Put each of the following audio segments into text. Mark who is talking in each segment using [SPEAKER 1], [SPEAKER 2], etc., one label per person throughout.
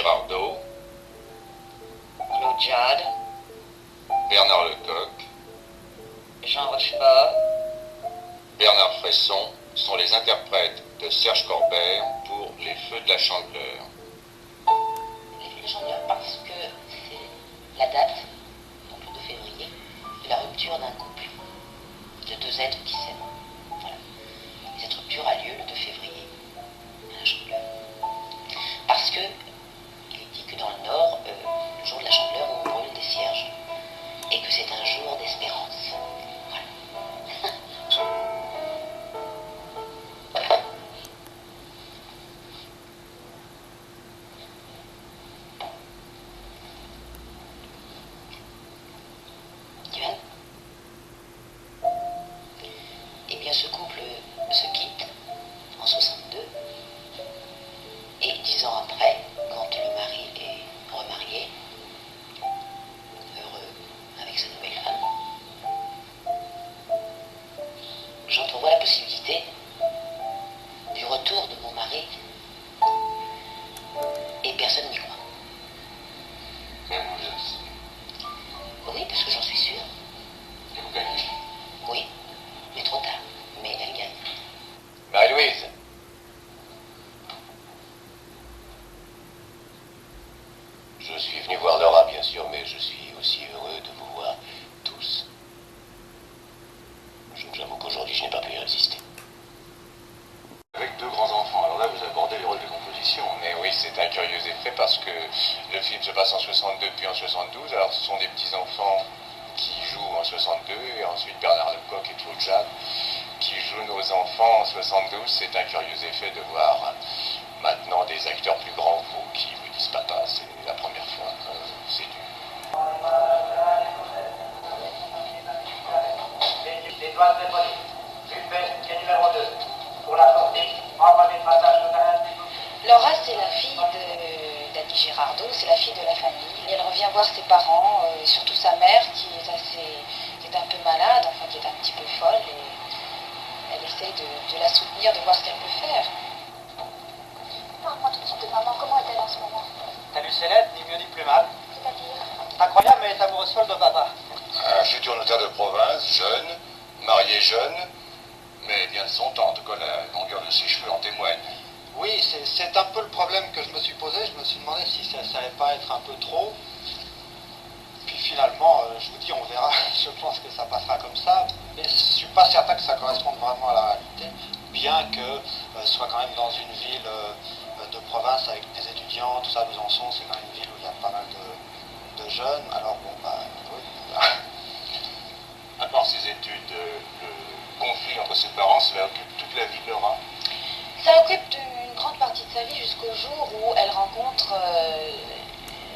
[SPEAKER 1] Girardot,
[SPEAKER 2] Claude Jade,
[SPEAKER 1] Bernard Lecoq,
[SPEAKER 2] Jean Rochefort,
[SPEAKER 1] Bernard Fresson sont les interprètes de Serge Corbert pour Les Feux de la Chandeleur.
[SPEAKER 2] Les Feux de la Chandeleur parce que c'est la date, donc le 2 février, de la rupture d'un couple, de deux êtres qui s'aiment. Voilà. Et cette rupture a lieu le 2 février à la Chandeleur. Parce que il est dit que dans le Nord, le jour de la Chandeleur, on brûle des cierges. Et que c'est un jour d'espérance. Voilà. Duane. Eh bien, ce couple se quitte en 62. Et 10 ans après, quand le mari est remarié, heureux avec sa nouvelle femme, j'entrevois la possibilité du retour de mon mari et personne n'y croit.
[SPEAKER 1] Même vous aussi.
[SPEAKER 2] Oui, parce que j'en suis sûre.
[SPEAKER 1] Et vous gagnez.
[SPEAKER 2] Oui, mais trop tard. Mais elle gagne.
[SPEAKER 1] Marie-Louise.
[SPEAKER 3] Je suis venu voir Laura, bien sûr, mais je suis aussi heureux de vous voir tous. Je vous avoue qu'aujourd'hui, je n'ai pas pu y résister.
[SPEAKER 1] Avec deux grands-enfants, alors là vous abordez les rôles de composition. Mais oui, c'est un curieux effet parce que le film se passe en 62 puis en 72, alors ce sont des petits-enfants qui jouent en 62 et ensuite Bernard Lecoq et Claude Jade qui jouent nos enfants en 72. C'est un curieux effet de voir maintenant des acteurs plus grands que vous qui vous disent papa, c'est la première fois, c'est dur.
[SPEAKER 4] Les doigts de police. Buffet, qui est numéro 2. Pour la sortie, envoyez le passage de terrain.
[SPEAKER 5] Laura, c'est la fille d'Annie Girardot, c'est la fille de la famille. Et elle revient voir ses parents, et surtout sa mère qui est un peu malade, enfin qui est un petit peu folle. Et elle essaie de la soutenir, de voir ce qu'elle peut faire.
[SPEAKER 6] Parle-moi tout de suite de maman, comment est-elle en ce moment?
[SPEAKER 4] T'as lu ses lettres, ni mieux ni plus mal.
[SPEAKER 6] C'est-à-dire?
[SPEAKER 4] Incroyable, mais elle est amoureuse folle de papa.
[SPEAKER 1] Un futur notaire de province, jeune, marié jeune, mais bien de son temps, en tout cas la longueur de ses cheveux en témoigne.
[SPEAKER 4] Oui, c'est un peu le problème que je me suis posé. Je me suis demandé si ça allait pas être un peu trop. Puis finalement, je vous dis, on verra. Je pense que ça passera comme ça. Mais je suis pas certain que ça corresponde vraiment à la réalité. Bien que ce soit quand même dans une ville de province avec des étudiants, tout ça, Besançon, c'est quand même une ville où il y a pas mal de jeunes. Alors bon, bah, oui.
[SPEAKER 1] À part ses études, le conflit entre ses parents, cela occupe toute la vie de Laura.
[SPEAKER 5] Ça occupe une grande partie de sa vie jusqu'au jour où elle rencontre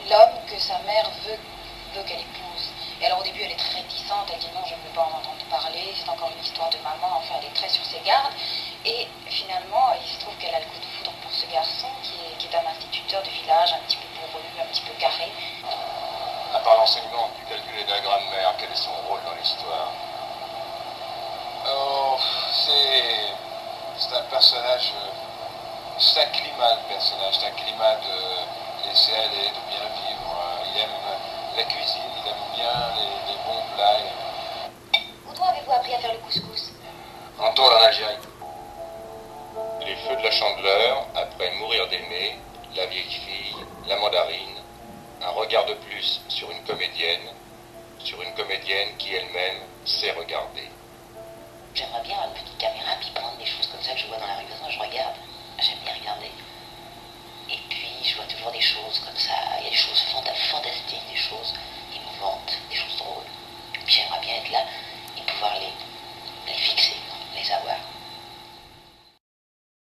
[SPEAKER 5] l'homme que sa mère veut qu'elle épouse. Et alors au début elle est très réticente, elle dit non, je ne veux pas en entendre parler, c'est encore une histoire de maman, enfin elle est très sur ses gardes. Et finalement il se trouve qu'elle a le coup de foudre pour ce garçon qui est un instituteur de village, un petit peu bourru, un petit peu carré.
[SPEAKER 1] À part l'enseignement du calcul et de la grammaire, quel est son rôle dans l'histoire?
[SPEAKER 7] Oh, c'est un personnage, c'est un climat de personnage, c'est un climat de laisser aller, de bien vivre. Il aime la cuisine, il aime bien les bons plats.
[SPEAKER 6] Où avez-vous appris à faire le couscous?
[SPEAKER 7] En tour en Algérie.
[SPEAKER 1] Les Feux de la Chandeleur, après Mourir d'aimer, La vieille fille, La mandarine, un regard de plus sur une comédienne qui elle-même sait regarder.
[SPEAKER 2] J'aimerais bien avoir une petite caméra puis prendre des choses comme ça que je